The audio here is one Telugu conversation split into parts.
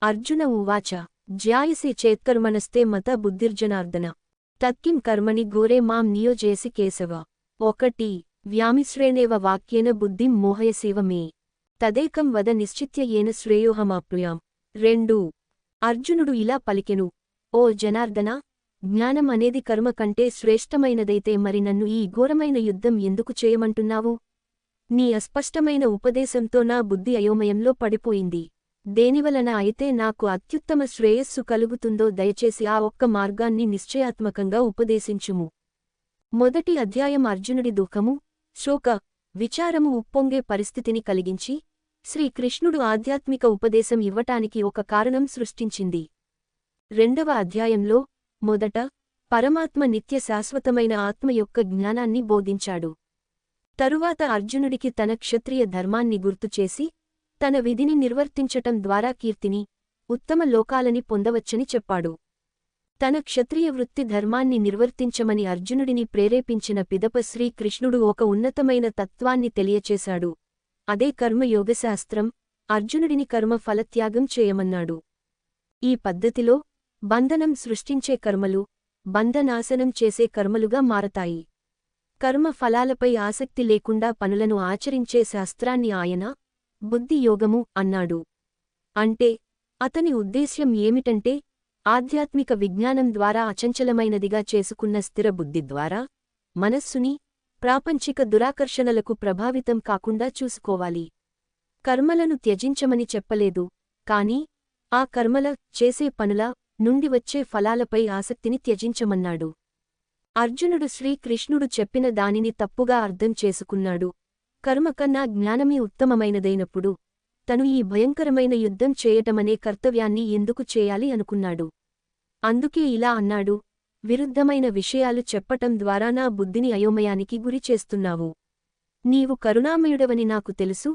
అర్జున ఉవాచ జ్యాయసి చేత్కర్మణస్తే మత బుద్ధిర్జనార్దన తత్కిం కర్మణి ఘోరే మాం నియోజయసి కేశవ. 1 వ్యామిశ్రేణేవ వాక్యేన బుద్ధిం మోహయసేవ మే తదేకం వద నిశ్చిత్య ఏన శ్రేయోహమాప్నుయాం. 2 అర్జునుడు ఇలా పలికెను, ఓ జనార్దన, జ్ఞానం అనేది కర్మ కంటే శ్రేష్టమైనదైతే మరి నన్ను ఈ ఘోరమైన యుద్ధం ఎందుకు చేయమంటున్నావు? నీ అస్పష్టమైన ఉపదేశంతో నా బుద్ధి అయోమయంలో పడిపోయింది. దేనివలన అయితే నాకు అత్యుత్తమ శ్రేయస్సు కలుగుతుందో దయచేసి ఆ ఒక్క మార్గాన్ని నిశ్చయాత్మకంగా ఉపదేశించుము. 1 అధ్యాయం అర్జునుడి దుఃఖము, శోక, విచారము ఉప్పొంగే పరిస్థితిని కలిగించి శ్రీకృష్ణుడు ఆధ్యాత్మిక ఉపదేశం ఇవ్వటానికి ఒక కారణం సృష్టించింది. 2వ అధ్యాయంలో మొదట పరమాత్మ నిత్య శాశ్వతమైన ఆత్మ యొక్క జ్ఞానాన్ని బోధించాడు. తరువాత అర్జునుడికి తన క్షత్రియ ధర్మాన్ని గుర్తుచేసి తన విధిని నిర్వర్తించటం ద్వారా కీర్తిని, ఉత్తమ లోకాలని పొందవచ్చని చెప్పాడు. తన క్షత్రియ వృత్తి ధర్మాన్ని నిర్వర్తించమని అర్జునుడిని ప్రేరేపించిన పిదప శ్రీకృష్ణుడు ఒక ఉన్నతమైన తత్వాన్ని తెలియచేశాడు. అదే కర్మయోగశాస్త్రం. అర్జునుడిని కర్మ ఫలత్యాగం చేయమన్నాడు. ఈ పద్ధతిలో బంధనం సృష్టించే కర్మలు బంధనాశనం చేసే కర్మలుగా మారతాయి. కర్మ ఫలాలపై ఆసక్తి లేకుండా పనులను ఆచరించే శాస్త్రాన్ని ఆయన బుద్ధియోగము అన్నాడు. అంటే అతని ఉద్దేశ్యం ఏమిటంటే ఆధ్యాత్మిక విజ్ఞానం ద్వారా అచంచలమైనదిగా చేసుకున్న స్థిర బుద్ధి ద్వారా మనస్సుని ప్రాపంచిక దురాకర్షణలకు ప్రభావితం కాకుండా చూసుకోవాలి. కర్మలను త్యజించమని చెప్పలేదు, కాని ఆ కర్మల చేసే పనుల నుండి వచ్చే ఫలాలపై ఆసక్తిని త్యజించమన్నాడు. అర్జునుడు శ్రీకృష్ణుడు చెప్పిన దానిని తప్పుగా అర్థం చేసుకున్నాడు. కర్మకన్నా జ్ఞానమే ఉత్తమమైనదైనప్పుడు తను ఈ భయంకరమైన యుద్ధం చేయటమనే కర్తవ్యాన్ని ఎందుకు చేయాలి అనుకున్నాడు. అందుకే ఇలా అన్నాడు, విరుద్ధమైన విషయాలు చెప్పటం ద్వారా నా బుద్ధిని అయోమయానికి గురి చేస్తున్నావు. నీవు కరుణామయుడవని నాకు తెలుసు,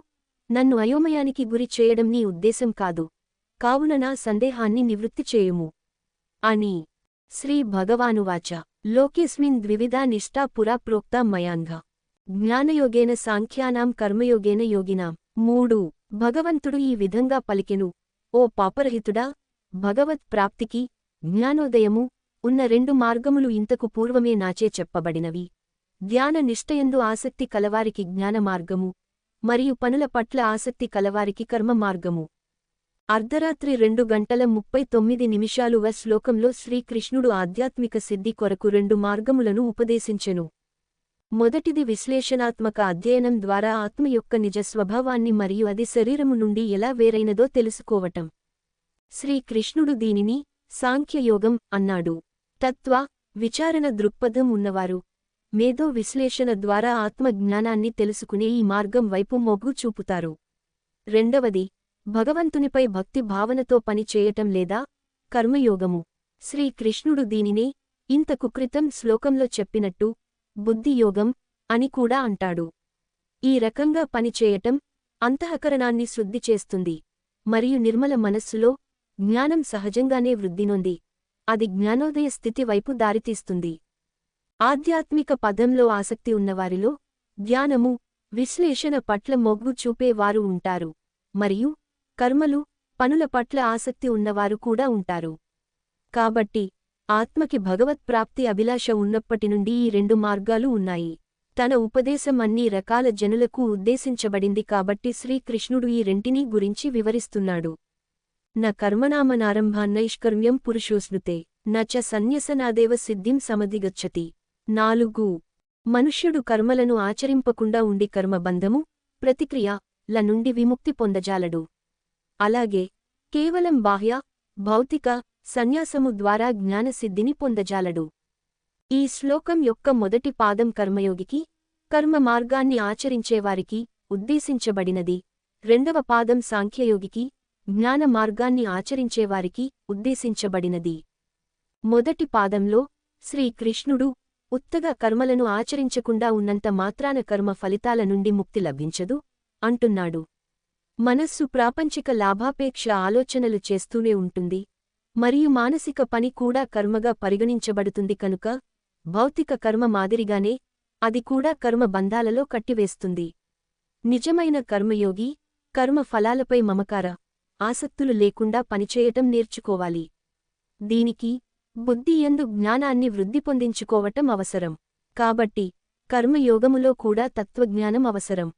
నన్ను అయోమయానికి గురి చేయడం నీ ఉద్దేశం కాదు, కావున నా సందేహాన్ని నివృత్తి చేయుము అని. శ్రీ భగవానువాచ లోకేస్మిన్ ద్వివిధా నిష్టా పురా ప్రోక్తా మయాంఘ జ్ఞానయోగేన సాంఖ్యానాం కర్మయోగేన యోగినాం. 3 భగవంతుడు ఈ విధంగా పలికెను, ఓ పాపరహితుడా, భగవత్ ప్రాప్తికి జ్ఞానోదయము ఉన్న 2 మార్గములు ఇంతకు పూర్వమే నాచే చెప్పబడినవి. ధ్యాన నిష్టయందు ఆసక్తి కలవారికి జ్ఞాన మార్గము, మరియు పనుల పట్ల ఆసక్తి కలవారికి కర్మ మార్గము. అర్ధరాత్రి 2:39 శ్లోకంలో శ్రీకృష్ణుడు ఆధ్యాత్మిక సిద్ధి కొరకు 2 మార్గములను ఉపదేశించెను. మొదటిది విశ్లేషణాత్మక అధ్యయనం ద్వారా ఆత్మ యొక్క నిజ స్వభావాన్ని మరియు అది శరీరము నుండి ఎలా వేరైనదో తెలుసుకోవటం. శ్రీకృష్ణుడు దీనిని సాంఖ్యయోగం అన్నాడు. తత్వ విచారణ దృక్పథం ఉన్నవారు మేధో విశ్లేషణ ద్వారా ఆత్మ జ్ఞానాన్ని తెలుసుకునే ఈ మార్గం వైపు మొగ్గు చూపుతారు. రెండవది భగవంతునిపై భక్తి భావనతో పని చేయటం లేదా కర్మయోగము. శ్రీకృష్ణుడు దీనినే ఇంతకు క్రితం శ్లోకంలో చెప్పినట్టు బుద్ధియోగం అని కూడా అంటాడు. ఈ రకంగా పనిచేయటం అంతఃకరణాన్ని శుద్ధి చేస్తుంది మరియు నిర్మల మనస్సులో జ్ఞానం సహజంగానే వృద్ధినొంది అది జ్ఞానోదయ స్థితి వైపు దారితీస్తుంది. ఆధ్యాత్మిక పదంలో ఆసక్తి ఉన్నవారిలో ధ్యానము, విశ్లేషణ పట్ల మొగ్గు చూపేవారు ఉంటారు, మరియు కర్మలు, పనుల పట్ల ఆసక్తి ఉన్నవారు కూడా ఉంటారు. కాబట్టి ఆత్మకి భగవత్ప్రాప్తి అభిలాష ఉన్నప్పటి నుండి ఈ 2 మార్గాలు ఉన్నాయి. తన ఉపదేశం అన్ని రకాల జనులకు ఉద్దేశించబడింది కాబట్టి శ్రీకృష్ణుడు ఈ రెంటినీ గురించి వివరిస్తున్నాడు. న కర్మనామనారంభాన్నైష్కర్మ్యం పురుషోస్నుతే న చ సన్యసనాదేవ సిద్ధిం సమధిగచ్చతి. 4 మనుష్యుడు కర్మలను ఆచరింపకుండా ఉండి కర్మబంధము, ప్రతిక్రియ ల నుండి విముక్తి పొందజాలడు. అలాగే కేవలం బాహ్య, భౌతిక సన్యాసము ద్వారా జ్ఞానసిద్ధిని పొందజాలడు. ఈ శ్లోకం యొక్క మొదటి పాదం కర్మయోగికి, కర్మ మార్గాన్ని ఆచరించేవారికి ఉద్దేశించబడినది. 2వ పాదం సాంఖ్యయోగికి, జ్ఞాన మార్గాన్ని ఆచరించేవారికి ఉద్దేశించబడినది. మొదటి పాదంలో శ్రీకృష్ణుడు ఉత్తగా కర్మలను ఆచరించకుండా ఉన్నంత మాత్రాన కర్మ ఫలితాల నుండి ముక్తి లభించదు అంటున్నాడు. మనస్సు ప్రాపంచిక లాభాపేక్ష ఆలోచనలు చేస్తూనే ఉంటుంది, మరియు మానసిక పని కూడా కర్మగా పరిగణించబడుతుంది కనుక భౌతిక కర్మ మాదిరిగానే అది కూడా కర్మ బంధాలలో కట్టివేస్తుంది. నిజమైన కర్మయోగి కర్మ ఫలాలపై మమకార ఆసక్తులు లేకుండా పనిచేయటం నేర్చుకోవాలి. దీనికి బుద్ధి యందు జ్ఞానాన్ని వృద్ధి పొందించుకోవటం అవసరం. కాబట్టి కర్మయోగములో కూడా తత్వజ్ఞానం అవసరం.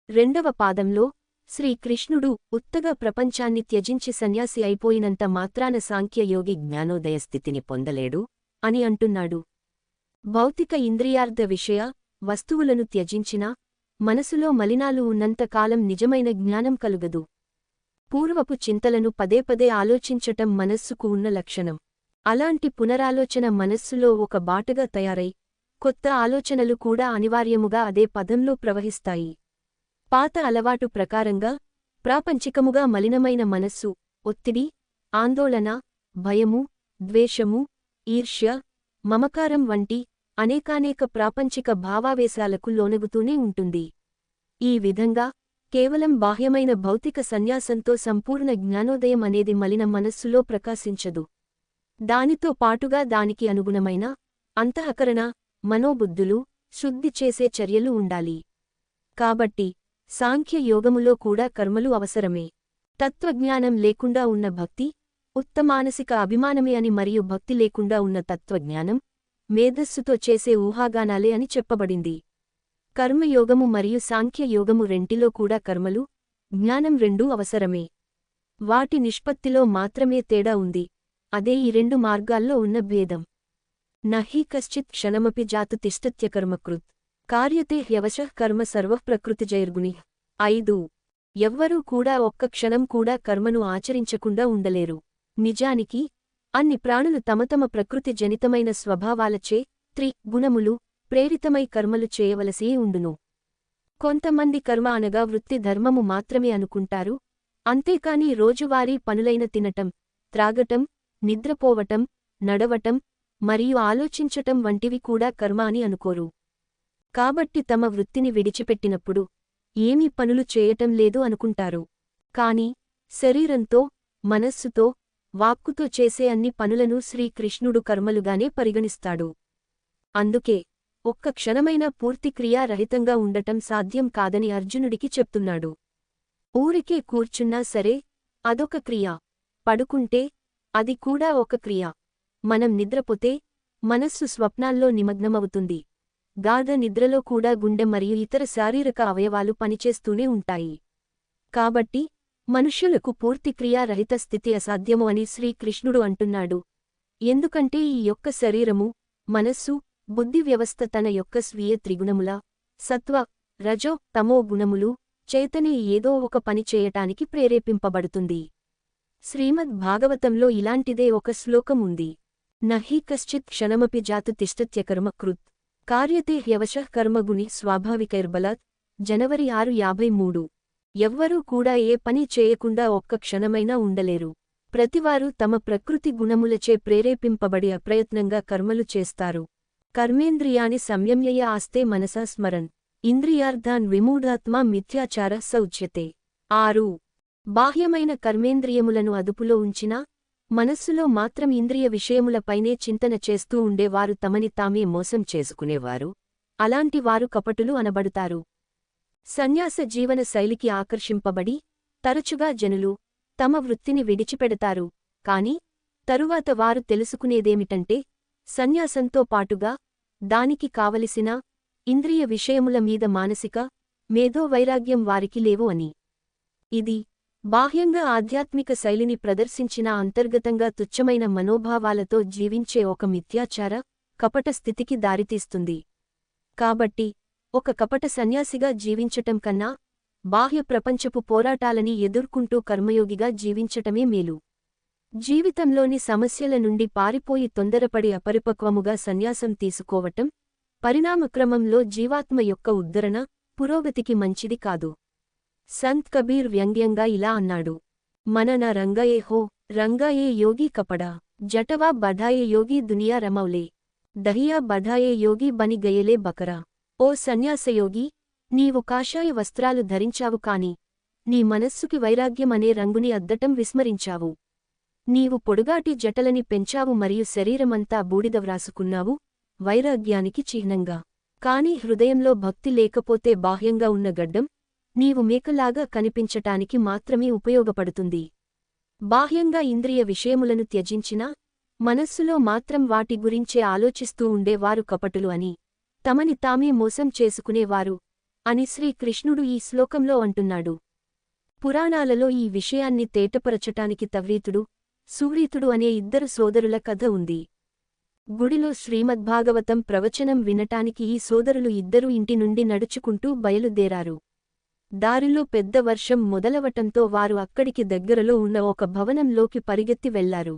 2వ పాదంలో శ్రీకృష్ణుడు ఉత్తగా ప్రపంచాన్ని త్యజించి సన్యాసి అయిపోయినంత మాత్రాన సాంఖ్యయోగి జ్ఞానోదయ స్థితిని పొందలేడు అని అంటున్నాడు. భౌతిక ఇంద్రియార్థ విషయ వస్తువులను త్యజించినా మనసులో మలినాలు ఉన్నంతకాలం నిజమైన జ్ఞానం కలుగదు. పూర్వపు చింతలను పదే పదే ఆలోచించటం మనస్సుకు ఉన్న లక్షణం. అలాంటి పునరాలోచన మనస్సులో ఒక బాటగా తయారై కొత్త ఆలోచనలు కూడా అనివార్యముగా అదే పదంలో ప్రవహిస్తాయి. పాత అలవాటు ప్రకారంగా ప్రాపంచికముగా మలినమైన మనస్సు ఒత్తిడి, ఆందోళన, భయము, ద్వేషము, ఈర్ష్య, మమకారం వంటి అనేకానేక ప్రాపంచిక భావావేశాలకు లోనగుతూనే ఉంటుంది. ఈ విధంగా కేవలం బాహ్యమైన భౌతిక సన్యాసంతో సంపూర్ణ జ్ఞానోదయం అనేది మలిన మనస్సులో ప్రకాశించదు. దానితో పాటుగా దానికి అనుగుణమైన అంతఃకరణ, మనోబుద్ధులు శుద్ధి చేసే చర్యలు ఉండాలి. కాబట్టి సాంఖ్యయోగములో కూడా కర్మలు అవసరమే. తత్వజ్ఞానం లేకుండా ఉన్న భక్తి ఉత్తమానసిక అభిమానమే అని మరియు భక్తి లేకుండా ఉన్న తత్వజ్ఞానం మేధస్సుతో చేసే ఊహాగానాలే అని చెప్పబడింది. కర్మయోగము మరియు సాంఖ్యయోగము రెంటిలో కూడా కర్మలు, జ్ఞానం రెండూ అవసరమే. వాటి నిష్పత్తిలో మాత్రమే తేడా ఉంది. అదే ఈ 2 మార్గాల్లో ఉన్న భేదం. నహి కశ్చిత్ క్షణమపి జాతు తిష్టత్యకర్మకృత్ కార్యతే హ్యవశః కర్మ సర్వః ప్రకృతిజైర్గుణిః. 5. ఎవ్వరూ కూడా ఒక్క క్షణం కూడా కర్మను ఆచరించకుండా ఉండలేరు. నిజానికి అన్ని ప్రాణులు తమ తమ ప్రకృతి జనితమైన స్వభావాలచే గుణములు ప్రేరితమై కర్మలు చేయవలసే ఉండును. కొంతమంది కర్మ అనగా వృత్తి ధర్మము మాత్రమే అనుకుంటారు. అంతేకాని రోజువారీ పనులైన తినటం, త్రాగటం, నిద్రపోవటం, నడవటం మరియు ఆలోచించటం వంటివి కూడా కర్మ అని అనుకోరు. కాబట్టి తమ వృత్తిని విడిచిపెట్టినప్పుడు ఏమీ పనులు చేయటం లేదు అనుకుంటారు. కాని శరీరంతో, మనస్సుతో, వాక్కుతో చేసే అన్ని పనులను శ్రీకృష్ణుడు కర్మలుగానే పరిగణిస్తాడు. అందుకే ఒక్క క్షణమైనా పూర్తి క్రియారహితంగా ఉండటం సాధ్యం కాదని అర్జునుడికి చెప్తున్నాడు. ఊరికే కూర్చున్నా సరే అదొక క్రియ. పడుకుంటే అది కూడా ఒక క్రియ. మనం నిద్రపోతే మనస్సు స్వప్నాల్లో నిమగ్నమవుతుంది. గాఢ నిద్రలో కూడా గుండె మరియు ఇతర శారీరక అవయవాలు పనిచేస్తూనే ఉంటాయి. కాబట్టి మనుష్యులకు పూర్తి క్రియారహిత స్థితి అసాధ్యము అని శ్రీకృష్ణుడు అంటున్నాడు. ఎందుకంటే ఈ యొక్క శరీరము, మనస్సు, బుద్ధి వ్యవస్థ తన యొక్క స్వీయ త్రిగుణముల సత్వ, రజో, తమో గుణములు చేతనే ఏదో ఒక పని చేయటానికి ప్రేరేపింపబడుతుంది. శ్రీమద్ భాగవతంలో ఇలాంటిదే ఒక శ్లోకం ఉంది. నహి కశ్చిత్ క్షణమపి జాతు తిష్టత్యకర్మ కృత్ కార్యతే హ్యవశః కర్మగుణి స్వాభావికైర్బలాత్. జనవరి 6, 53. ఎవ్వరూ కూడా ఏ పని చేయకుండా ఒక్క క్షణమైనా ఉండలేరు. ప్రతివారు తమ ప్రకృతి గుణములచే ప్రేరేపింపబడి అప్రయత్నంగా కర్మలు చేస్తారు. కర్మేంద్రియాని సంయమ్యయ ఆస్తే మనసా స్మరన్ ఇంద్రియార్థాన్ విమూఢాత్మా మిథ్యాచార స ఉచ్యతే. 6. బాహ్యమైన కర్మేంద్రియములను అదుపులో ఉంచినా మనస్సులో మాత్రం ఇంద్రియ విషయములపైనే చింతన చేస్తూ ఉండేవారు తమని తామే మోసం చేసుకునేవారు. అలాంటి వారు కపటులు అనబడుతారు. సన్యాస జీవన శైలికి ఆకర్షింపబడి తరచుగా జనులు తమ వృత్తిని విడిచిపెడతారు. కాని తరువాత వారు తెలుసుకునేదేమిటంటే సన్యాసంతో పాటుగా దానికి కావలసిన ఇంద్రియ విషయముల మీద మానసిక, మేధో వైరాగ్యం వారికి లేవు అని. ఇది బాహ్యంగా ఆధ్యాత్మిక శైలిని ప్రదర్శించినా అంతర్గతంగా తుచ్చమైన మనోభావాలతో జీవించే ఒక మిథ్యాచార, కపట స్థితికి దారితీస్తుంది. కాబట్టి ఒక కపట సన్యాసిగా జీవించటం కన్నా బాహ్య ప్రపంచపు పోరాటాలని ఎదుర్కొంటూ కర్మయోగిగా జీవించటమే మేలు. జీవితంలోని సమస్యల నుండి పారిపోయి తొందరపడి అపరిపక్వముగా సన్యాసం తీసుకోవటం పరిణామక్రమంలో జీవాత్మ యొక్క ఉద్ధరణ, పురోగతికి మంచిది కాదు. సంత్ కబీర్ వ్యంగ్యంగా ఇలా అన్నాడు. మనన రంగయే హో రంగయే యోగి కపడా జటవా బఢాయే యోగి దునియా రమౌలే దహియా బఢాయే యోగి బని గయలే బకరా. ఓ సన్యాసయోగి, నీవు కాషాయ వస్త్రాలు ధరించావు కాని నీ మనస్సుకి వైరాగ్యం అనే రంగుని అద్దటం విస్మరించావు. నీవు పొడుగాటి జటలని పెంచావు మరియు శరీరమంతా బూడిద వ్రాసుకున్నావు వైరాగ్యానికి చిహ్నంగా. కాని హృదయంలో భక్తి లేకపోతే బాహ్యంగా ఉన్న గడ్డం నీవు మేకలాగా కనిపించటానికి మాత్రమే ఉపయోగపడుతుంది. బాహ్యంగా ఇంద్రియ విషయములను త్యజించినా మనస్సులో మాత్రం వాటి గురించే ఆలోచిస్తూ ఉండేవారు కపటులు అని, తమని తామే మోసం చేసుకునేవారు అని శ్రీకృష్ణుడు ఈ శ్లోకంలో అంటున్నాడు. పురాణాలలో ఈ విషయాన్ని తేటపరచటానికి తవ్రీతుడు, సువ్రీతుడు అనే ఇద్దరు సోదరుల కథ ఉంది. గుడిలో శ్రీమద్భాగవతం ప్రవచనం వినటానికి ఈ సోదరులు ఇద్దరూ ఇంటి నుండి నడుచుకుంటూ బయలుదేరారు. దారిలో పెద్ద వర్షం మొదలవటంతో వారు అక్కడికి దగ్గరలో ఉన్న ఒక భవనంలోకి పరిగెత్తి వెళ్లారు.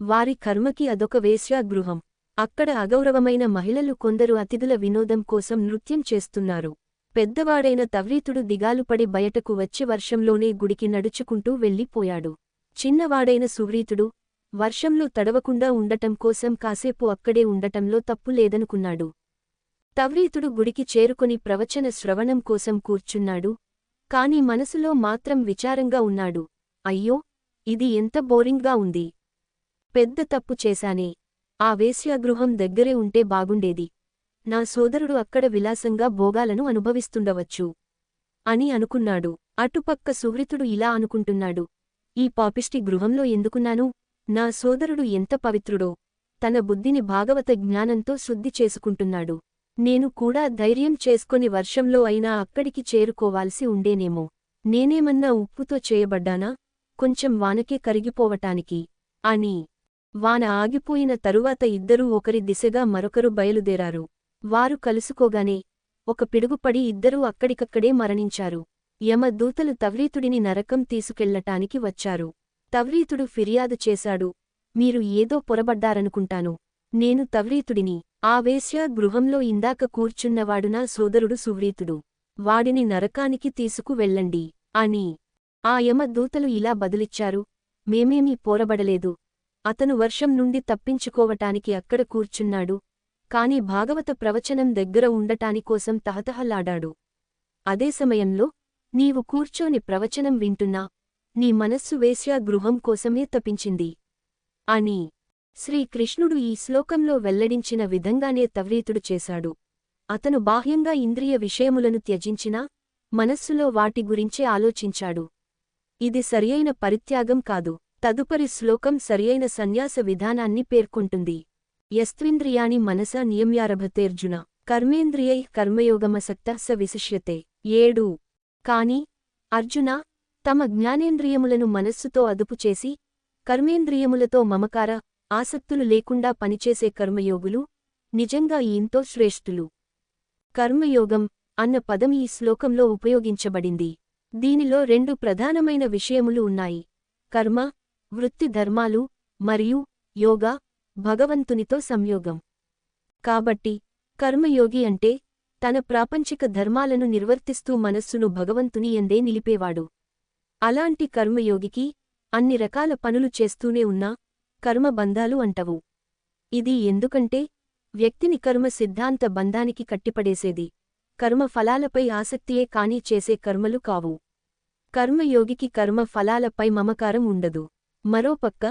వారి కర్మకి అదొక వేశ్యాగృహం. అక్కడ అగౌరవమైన మహిళలు కొందరు అతిథుల వినోదం కోసం నృత్యం చేస్తున్నారు. పెద్దవాడైన తవ్రీతుడు దిగాలుపడి బయటకు వచ్చి వర్షంలోనే గుడికి నడుచుకుంటూ వెళ్ళిపోయాడు. చిన్నవాడైన సువ్రీతుడు వర్షంలో తడవకుండా ఉండటం కోసం కాసేపు అక్కడే ఉండటంలో తప్పు లేదనుకున్నాడు. తవ్రీతుడు గుడికి చేరుకొని ప్రవచన శ్రవణం కోసం కూర్చున్నాడు. కాని మనసులో మాత్రం విచారంగా ఉన్నాడు. అయ్యో, ఇది ఎంత బోరింగ్గా ఉంది. పెద్ద తప్పు చేశానే. ఆ వేశ్యాగృహం దగ్గరే ఉంటే బాగుండేది. నా సోదరుడు అక్కడ విలాసంగా భోగాలను అనుభవిస్తుండవచ్చు అని అనుకున్నాడు. అటుపక్క సువ్రీతుడు ఇలా అనుకుంటున్నాడు. ఈ పాపిష్టి గృహంలో ఎందుకున్నాను? నా సోదరుడు ఎంత పవిత్రుడో. తన బుద్ధిని భాగవత జ్ఞానంతో శుద్ధి చేసుకుంటున్నాడు. నేను కూడా ధైర్యం చేసుకొని వర్షంలో అయినా అక్కడికి చేరుకోవాల్సి ఉండేనేమో. నేనేమన్నా ఉప్పుతో చేయబడ్డానా? కొంచెం వానకే కరిగిపోవటానికి అని. వాన ఆగిపోయిన తరువాత ఇద్దరూ ఒకరి దిశగా మరొకరు బయలుదేరారు. వారు కలుసుకోగానే ఒక పిడుగుపడి ఇద్దరూ అక్కడికక్కడే మరణించారు. యమదూతలు తవ్రీతుడిని నరకం తీసుకెళ్లటానికి వచ్చారు. తవ్రీతుడు ఫిర్యాదు చేశాడు. మీరు ఏదో పొరబడ్డారనుకుంటాను. నేను తవ్రీతుడిని. ఆ వేశ్యా గృహంలో ఇందాక కూర్చున్నవాడు నా సోదరుడు సువ్రీతుడు. వాడిని నరకానికి తీసుకు వెళ్ళండి అని. ఆ యమదూతలు ఇలా బదులిచ్చారు. మేమేమీ పోరబడలేదు. అతను వర్షం నుండి తప్పించుకోవటానికి అక్కడ కూర్చున్నాడు. కాని భాగవత ప్రవచనం దగ్గర ఉండటానికోసం తహతహలాడాడు. అదే సమయంలో నీవు కూర్చోని ప్రవచనం వింటున్నా నీ మనస్సు వేశ్యా గృహం కోసమే తపించింది అని శ్రీకృష్ణుడు ఈ శ్లోకంలో వెల్లడించిన విధంగానే తవ్రీతుడు చేశాడు. అతను బాహ్యంగా ఇంద్రియ విషయములను త్యజించినా మనస్సులో వాటి గురించే ఆలోచించాడు. ఇది సరియైన పరిత్యాగం కాదు. తదుపరి శ్లోకం సరియైన సన్యాస విధానాన్ని పేర్కొంటుంది. యస్త్వింద్రియాణి మనసా నియమ్యారభతేర్జున కర్మేంద్రియై కర్మయోగమసక్త స విశిష్యతే. 7 కాని అర్జునా, తమ జ్ఞానేంద్రియములను మనస్సుతో అదుపుచేసి కర్మేంద్రియములతో మమకార ఆసక్తులు లేకుండా పనిచేసే కర్మయోగులు నిజంగా ఎంతో శ్రేష్ఠులు. కర్మయోగం అన్న పదం ఈ శ్లోకంలో ఉపయోగించబడింది. దీనిలో 2 ప్రధానమైన విషయములు ఉన్నాయి. కర్మ, వృత్తి ధర్మాలు, మరియు యోగా, భగవంతునితో సంయోగం. కాబట్టి కర్మయోగి అంటే తన ప్రాపంచిక ధర్మాలను నిర్వర్తిస్తూ మనస్సును భగవంతుని యందే నిలిపేవాడు. అలాంటి కర్మయోగికి అన్ని రకాల పనులు చేస్తూనే ఉన్నా కర్మబంధాలు అంటవు. ఇది ఎందుకంటే వ్యక్తిని కర్మ సిద్ధాంత బంధానికి కట్టిపడేసేది కర్మ ఫలాలపై ఆసక్తియే కాని చేసే కర్మలు కావు. కర్మయోగికి కర్మ ఫలాలపై మమకారం ఉండదు. మరోపక్క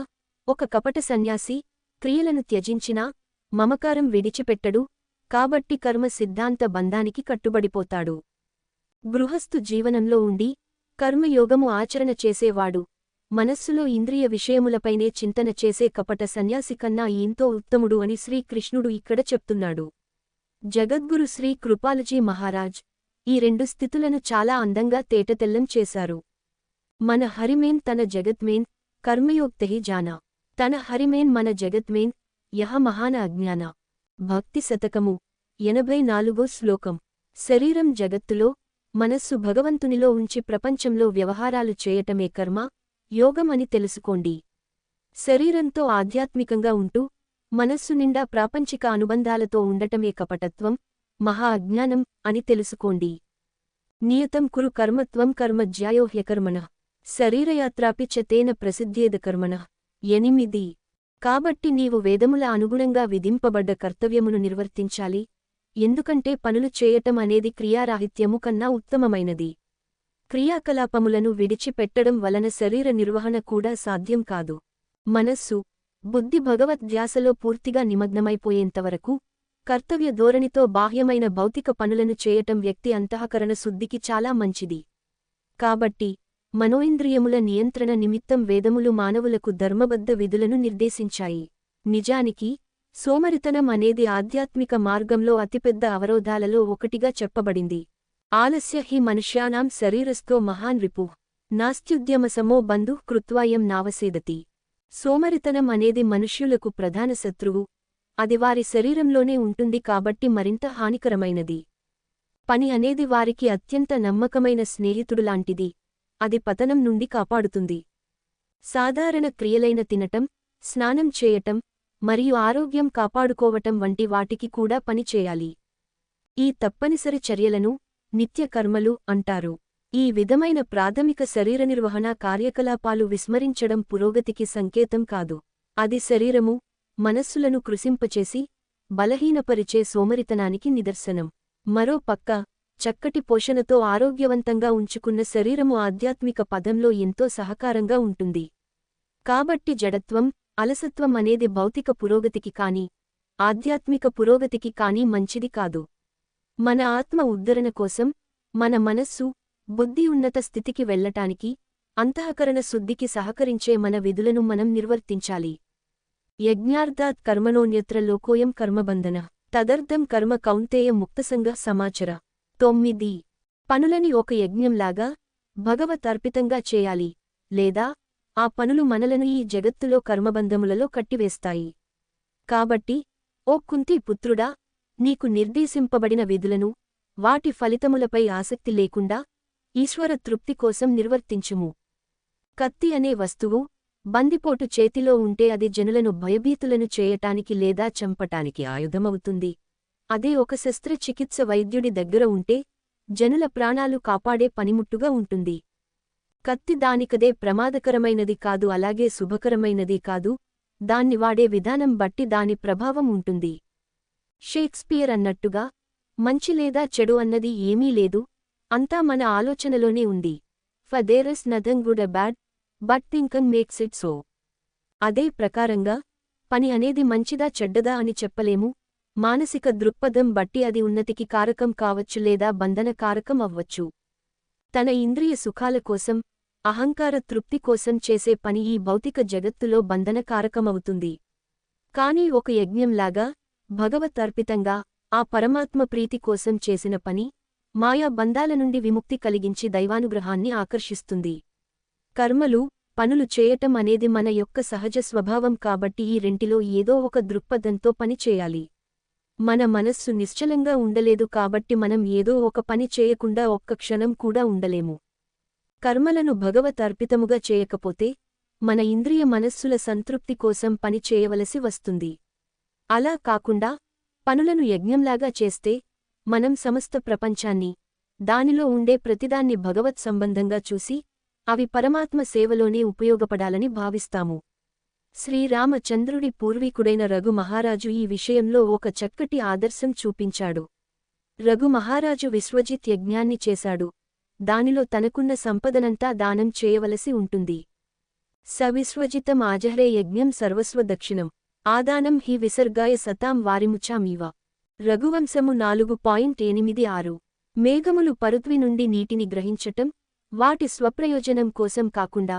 ఒక కపట సన్యాసి క్రియలను త్యజించినా మమకారం విడిచిపెట్టడు. కాబట్టి కర్మ సిద్ధాంత బంధానికి కట్టుబడిపోతాడు. గృహస్థు జీవనంలో ఉండి కర్మయోగము ఆచరణ చేసేవాడు మనస్సులో ఇంద్రియ విషయములపైనే చింతన చేసే కపట సన్యాసి కన్నా ఎంతో ఉత్తముడు అని శ్రీకృష్ణుడు ఇక్కడ చెప్తున్నాడు. జగద్గురు శ్రీ కృపాలజీ మహారాజ్ ఈ 2 స్థితులను చాలా అందంగా తేటతెల్లం చేశారు. మన హరిమేన్ తన జగత్మేన్ కర్మయోక్తహి జానా. తన హరిమేన్ మన జగత్మేన్ యహ మహాన అజ్ఞాన. భక్తి శతకము 84 శ్లోకం. శరీరం జగత్తులో, మనస్సు భగవంతునిలో ఉంచి ప్రపంచంలో వ్యవహారాలు చేయటమే కర్మ యోగం అని తెలుసుకోండి. శరీరంతో ఆధ్యాత్మికంగా ఉంటూ మనస్సు నిండా ప్రాపంచిక అనుబంధాలతో ఉండటమే కపటత్వం, మహా అజ్ఞానం అని తెలుసుకోండి. నియతం కురు కర్మత్వం కర్మజ్యాయో హ్యకర్మణః శరీరయాత్రాపి చ తేన ప్రసిద్ధ్యేద కర్మణః. 8 కాబట్టి నీవు వేదముల అనుగుణంగా విధింపబడ్డ కర్తవ్యమును నిర్వర్తించాలి. ఎందుకంటే పనులు చేయటం అనేది క్రియారాహిత్యము కన్నా ఉత్తమమైనది. క్రియాకలాపములను విడిచిపెట్టడం వలన శరీర నిర్వహణ కూడా సాధ్యం కాదు. మనస్సు, బుద్ధి భగవద్ధ్యాసలో పూర్తిగా నిమగ్నమైపోయేంతవరకు కర్తవ్య ధోరణితో బాహ్యమైన భౌతిక పనులను చేయటం వ్యక్తి అంతఃకరణ శుద్ధికి చాలా మంచిది. కాబట్టి మనోయింద్రియముల నియంత్రణ నిమిత్తం వేదములు మానవులకు ధర్మబద్ధ విధులను నిర్దేశించాయి. నిజానికి సోమరితనం అనేది ఆధ్యాత్మిక మార్గంలో అతిపెద్ద అవరోధాలలో ఒకటిగా చెప్పబడింది. ఆలస్య హి మనుష్యానాం శరీరస్థో మహాన్ రిపుః నాస్త్యుద్యమసమో బంధుః కృత్వాయం నావసేదతి. సోమరితనం అనేది మనుష్యులకు ప్రధాన శత్రువు. అది వారి శరీరంలోనే ఉంటుంది కాబట్టి మరింత హానికరమైనది. పని అనేది వారికి అత్యంత నమ్మకమైన స్నేహితుడులాంటిది. అది పతనం నుండి కాపాడుతుంది. సాధారణ క్రియలైన తినటం, స్నానం చేయటం మరియు ఆరోగ్యం కాపాడుకోవటం వంటి వాటికి కూడా పని చేయాలి. ఈ తప్పనిసరి చర్యలను నిత్య కర్మలు అంటారు. ఈ విధమైన ప్రాథమిక శరీర నిర్వహణ కార్యకలాపాలు విస్మరించడం పురోగతికి సంకేతం కాదు. అది శరీరము, మనస్సులను కృశింపచేసి బలహీనపరిచే సోమరితనానికి నిదర్శనం. మరో పక్క చక్కటి పోషణతో ఆరోగ్యవంతంగా ఉంచుకున్న శరీరము ఆధ్యాత్మిక పదంలో ఎంతో సహకారంగా ఉంటుంది. కాబట్టి జడత్వం, అలసత్వం అనేది భౌతిక పురోగతికి కాని, ఆధ్యాత్మిక పురోగతికి కాని మంచిది కాదు. మన ఆత్మ ఉద్ధరణ కోసం, మన మనస్సు, బుద్ధి ఉన్నత స్థితికి వెళ్లటానికి, అంతఃకరణ శుద్ధికి సహకరించే మన విధులను మనం నిర్వర్తించాలి. యజ్ఞార్థాత్ కర్మణోన్యత్ర లోకోయం కర్మబంధన తదర్థం కర్మ కౌంతేయ ముక్తసంగ సమాచర. 9. పనులని ఒక యజ్ఞంలాగా భగవతర్పితంగా చేయాలి, లేదా ఆ పనులు మనలను ఈ జగత్తులో కర్మబంధములలో కట్టివేస్తాయి. కాబట్టి ఓ కుంతి పుత్రుడా, నీకు నిర్దేశింపబడిన విధులను, వాటి ఫలితములపై ఆసక్తి లేకుండా ఈశ్వర తృప్తి కోసం నిర్వర్తించుము. కత్తి అనే వస్తువు బందిపోటు చేతిలో ఉంటే అది జనులను భయభీతులను చేయటానికి లేదా చంపటానికి ఆయుధమవుతుంది. అదే ఒక శస్త్రచికిత్స వైద్యుడి దగ్గర ఉంటే జనుల ప్రాణాలు కాపాడే పనిముట్టుగా ఉంటుంది. కత్తి దానికదే ప్రమాదకరమైనది కాదు, అలాగే శుభకరమైనది కాదు. దాన్ని వాడే విధానం బట్టి దాని ప్రభావం ఉంటుంది. షేక్స్పియర్ అన్నట్టుగా మంచి లేదా చెడు అన్నది ఏమీ లేదు, అంతా మన ఆలోచనలోనే ఉంది. For their is nothing good a bad, but thinking makes it so. అదే ప్రకారంగా పని అనేది మంచిదా చెడ్డదా అని చెప్పలేము. మానసిక దృక్పథం బట్టి అది ఉన్నతికి కారకం కావచ్చు లేదా బంధన కారకం అవ్వచ్చు. తన ఇంద్రియ సుఖాల కోసం, అహంకార తృప్తి కోసం చేసే పని ఈ భౌతిక జగత్తులో బంధన కారకమవుతుంది. కాని ఒక యజ్ఞంలాగా భగవత్ అర్పితంగా ఆ పరమాత్మ ప్రీతి కోసం చేసిన పని మాయా బంధాల నుండి విముక్తి కలిగించి దైవానుగ్రహాన్ని ఆకర్షిస్తుంది. కర్మలు, పనులు చేయటం అనేది మన యొక్క సహజ స్వభావం కాబట్టి ఈ రెంటిలో ఏదో ఒక దృక్పథంతో పని చేయాలి. మన మనస్సు నిశ్చలంగా ఉండలేదు కాబట్టి మనం ఏదో ఒక పని చేయకుండా ఒక్క క్షణం కూడా ఉండలేము. కర్మలను భగవత్ అర్పితముగా చేయకపోతే మన ఇంద్రియ మనస్సుల సంతృప్తి కోసం పని చేయవలసి వస్తుంది. అలా కాకుండా పనులను యజ్ఞంలాగా చేస్తే మనం సమస్త ప్రపంచాన్ని, దానిలో ఉండే ప్రతిదాన్ని భగవత్ సంబంధంగా చూసి అవి పరమాత్మ సేవలోనే ఉపయోగపడాలని భావిస్తాము. శ్రీరామచంద్రుడి పూర్వీకుడైన రఘు మహారాజు ఈ విషయంలో ఒక చక్కటి ఆదర్శం చూపించాడు. రఘు మహారాజు విశ్వజిత్ యజ్ఞాన్ని చేశాడు. దానిలో తనకున్న సంపదనంతా దానం చేయవలసి ఉంటుంది. సవిశ్వజితం ఆజహ్రే యజ్ఞం సర్వస్వ దక్షిణం ఆదానం హి విసర్గాయ సతాం వారిముచామీవ. రఘువంశము 4.86. మేఘములు పరుత్వి నుండి నీటిని గ్రహించటం, వాటి స్వప్రయోజనం కోసం కాకుండా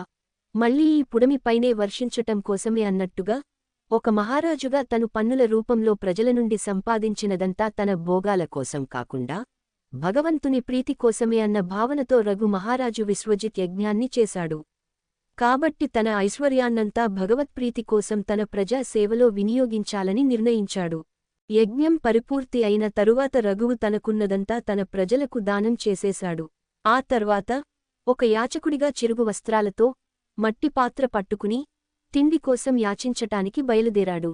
మళ్లీ ఈ పుడమిపైనే వర్షించటం కోసమే అన్నట్టుగా, ఒక మహారాజుగా తను పన్నుల రూపంలో ప్రజల నుండి సంపాదించినదంతా తన భోగాల కోసం కాకుండా భగవంతుని ప్రీతి కోసమే అన్న భావనతో రఘు మహారాజు విశ్వజిత్ యజ్ఞాన్ని చేశాడు. కాబట్టి తన ఐశ్వర్యాన్నంతా భగవత్ప్రీతి కోసం తన ప్రజా సేవలో వినియోగించాలని నిర్ణయించాడు. యజ్ఞం పరిపూర్తి అయిన తరువాత రఘువు తనకున్నదంతా తన ప్రజలకు దానం చేసేశాడు. ఆ తర్వాత ఒక యాచకుడిగా చిరుగు వస్త్రాలతో మట్టి పాత్ర పట్టుకుని తిండి కోసం యాచించటానికి బయలుదేరాడు.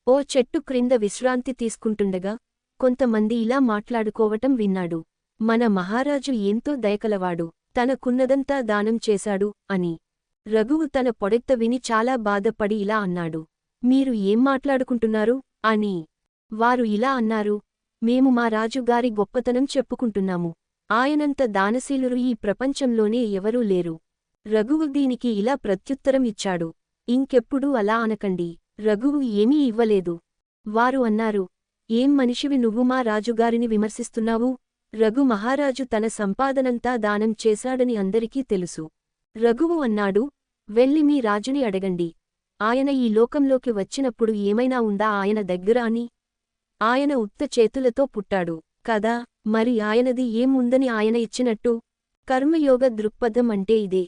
ఓ చెట్టు క్రింద విశ్రాంతి తీసుకుంటుండగా కొంతమంది ఇలా మాట్లాడుకోవటం విన్నాడు. మన మహారాజు ఎంతో దయకలవాడు, తనకున్నదంతా దానం చేశాడు అని. రఘువు తన పొడెత్త విని చాలా బాధపడి ఇలా అన్నాడు, మీరు ఏం మాట్లాడుకుంటున్నారు అని. వారు ఇలా అన్నారు, మేము మా రాజుగారి గొప్పతనం చెప్పుకుంటున్నాము. ఆయనంత దానశీలురు ఈ ప్రపంచంలోనే ఎవరూ లేరు. రఘువు దీనికి ఇలా ప్రత్యుత్తరం ఇచ్చాడు, ఇంకెప్పుడూ అలా అనకండి. రఘువు ఏమీ ఇవ్వలేదు. వారు అన్నారు, ఏం మనిషివి నువ్వు మా రాజుగారిని విమర్శిస్తున్నావు? రఘు మహారాజు తన సంపాదనంతా దానం చేశాడని అందరికీ తెలుసు. రఘువు అన్నాడు, వెళ్ళి మీ రాజుని అడగండి. ఆయన ఈ లోకంలోకి వచ్చినప్పుడు ఏమైనా ఉందా ఆయన దగ్గర అని. ఆయన ఉత్త చేతులతో పుట్టాడు కదా, మరి ఆయనది ఏం ఉందని ఆయన ఇచ్చినట్టు. కర్మయోగ దృక్పథం అంటే ఇదే.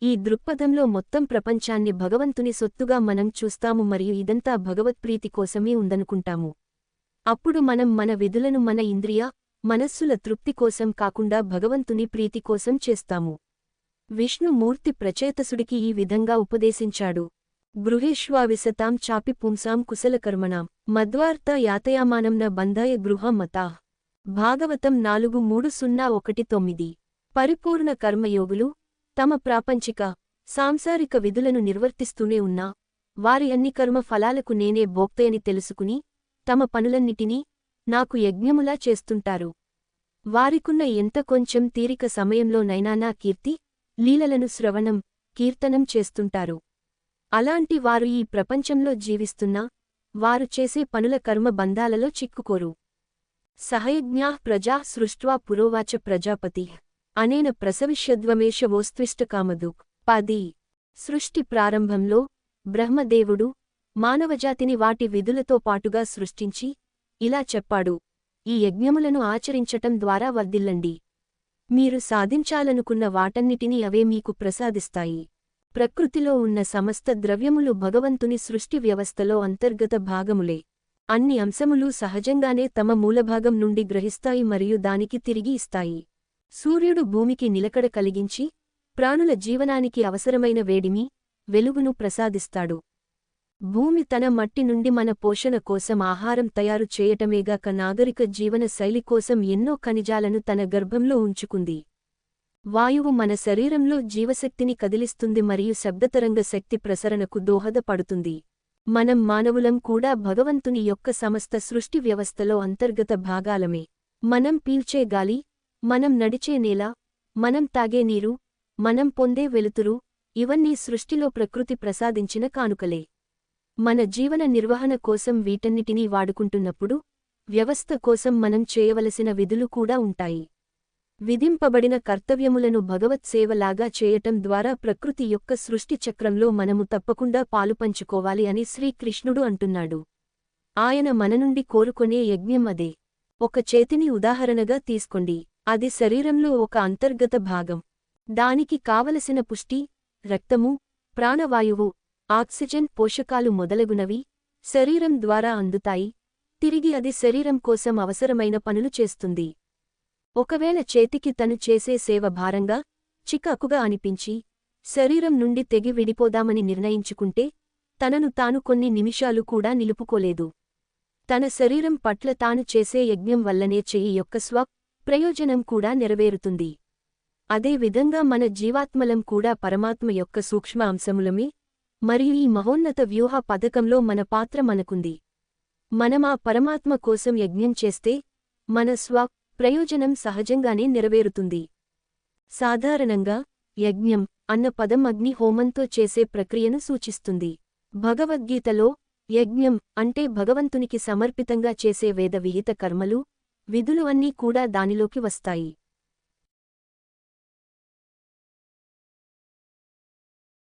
ఈ దృక్పథంలో మొత్తం ప్రపంచాన్ని భగవంతుని సొత్తుగా మనం చూస్తాము మరియు ఇదంతా భగవత్ప్రీతి కోసమే ఉందనుకుంటాము. అప్పుడు మనం మన విధులను మన ఇంద్రియ, మనస్సుల తృప్తి కోసం కాకుండా భగవంతుని ప్రీతి కోసం చేస్తాము. విష్ణుమూర్తి ప్రచేతసుడికి ఈ విధంగా ఉపదేశించాడు. గృహేష్వావిశతాం చాపి పుంసాం కుశలకర్మణాం మద్వార్త యాతయామానంన బంధాయ గృహ మతా. భాగవతం 4:3-0-1-9. పరిపూర్ణ కర్మయోగులు తమ ప్రాపంచిక, సాంసారిక విధులను నిర్వర్తిస్తూనే ఉన్నా వారి అన్ని కర్మ ఫలాలకు నేనే భోక్తయని తెలుసుకుని తమ పనులన్నిటినీ నాకు యజ్ఞములా చేస్తుంటారు. వారికున్న ఎంత కొంచెం తీరిక సమయంలోనైనా నా కీర్తి, లీలలను శ్రవణం, కీర్తనం చేస్తుంటారు. అలాంటి వారు ఈ ప్రపంచంలో జీవిస్తున్నా వారు చేసే పనుల కర్మ బంధాలలో చిక్కుకోరు. సహయజ్ఞాః ప్రజాః సృష్ట్వా పురోవాచ ప్రజాపతి అనేన ప్రసవిష్యద్వమేష వోస్త్విష్టకామధుక్. 10. సృష్టి ప్రారంభంలో బ్రహ్మదేవుడు మానవజాతిని వాటి విధులతో పాటుగా సృష్టించి ఇలా చెప్పాడు, ఈ యజ్ఞములను ఆచరించటం ద్వారా వర్ధిల్లండి. మీరు సాధించాలనుకున్న వాటన్నిటినీ అవే మీకు ప్రసాదిస్తాయి. ప్రకృతిలో ఉన్న సమస్త ద్రవ్యములు భగవంతుని సృష్టి వ్యవస్థలో అంతర్గత భాగములే. అన్ని అంశములు సహజంగానే తమ మూలభాగం నుండి గ్రహిస్తాయి మరియు దానికి తిరిగి ఇస్తాయి. సూర్యుడు భూమికి నిలకడ కలిగించి ప్రాణుల జీవనానికి అవసరమైన వేడిమి, వెలుగును ప్రసాదిస్తాడు. భూమి తన మట్టి నుండి మన పోషణ కోసం ఆహారం తయారు చేయటమేగాక నాగరిక జీవన శైలి కోసం ఎన్నో ఖనిజాలను తన గర్భంలో ఉంచుకుంది. వాయువు మన శరీరంలో జీవశక్తిని కదిలిస్తుంది మరియు శబ్దతరంగ శక్తి ప్రసరణకు దోహదపడుతుంది. మనం మానవులం కూడా భగవంతుని యొక్క సమస్త సృష్టి వ్యవస్థలో అంతర్గత భాగాలమే. మనం పీల్చే గాలి, మనం నడిచే నేల, మనం తాగే నీరు, మనం పొందే వెలుతురు, ఇవన్నీ సృష్టిలో ప్రకృతి ప్రసాదించిన కానుకలే. మన జీవన నిర్వహణ కోసం వీటన్నిటినీ వాడుకుంటున్నప్పుడు వ్యవస్థ కోసం మనం చేయవలసిన విధులు కూడా ఉంటాయి. విధింపబడిన కర్తవ్యములను భగవత్సేవలాగా చేయటం ద్వారా ప్రకృతి యొక్క సృష్టి చక్రంలో మనము తప్పకుండా పాలుపంచుకోవాలి అని శ్రీకృష్ణుడు అంటున్నాడు. ఆయన మన నుండి కోరుకొనే యజ్ఞం అదే. ఒక చేతిని ఉదాహరణగా తీసుకోండి. అది శరీరంలో ఒక అంతర్గత భాగం. దానికి కావలసిన పుష్టి, రక్తము, ప్రాణవాయువు, ఆక్సిజన్, పోషకాలు మొదలగునవి శరీరం ద్వారా అందుతాయి. తిరిగి అది శరీరం కోసం అవసరమైన పనులు చేస్తుంది. ఒకవేళ చేతికి తను చేసే సేవ భారంగా, చికాకుగా అనిపించి శరీరం నుండి తెగి విడిపోదామని నిర్ణయించుకుంటే తనను తాను కొన్ని నిమిషాలు కూడా నిలుపుకోలేదు. తన శరీరం పట్ల తాను చేసే యజ్ఞం వల్లనే చెయ్యి యొక్క ప్రయోజనం కూడా నెరవేరుతుంది. అదే విధంగా మన జీవాత్మలం కూడా పరమాత్మ యొక్క సూక్ష్మ అంశములమే మరియు ఈ మహోన్నత వ్యూహ పథకంలో మన పాత్ర మనకుంది. మనమా పరమాత్మ కోసం యజ్ఞం చేస్తే మన ప్రయోజనం సహజంగానే నెరవేరుతుంది. సాధారణంగా యజ్ఞం అన్న పదం అగ్ని హోమంతో చేసే ప్రక్రియను సూచిస్తుంది. భగవద్గీతలో యజ్ఞం అంటే భగవంతునికి సమర్పితంగా చేసే వేద విహిత కర్మలు, విధులు అన్నీ కూడా దానిలోకి వస్తాయి.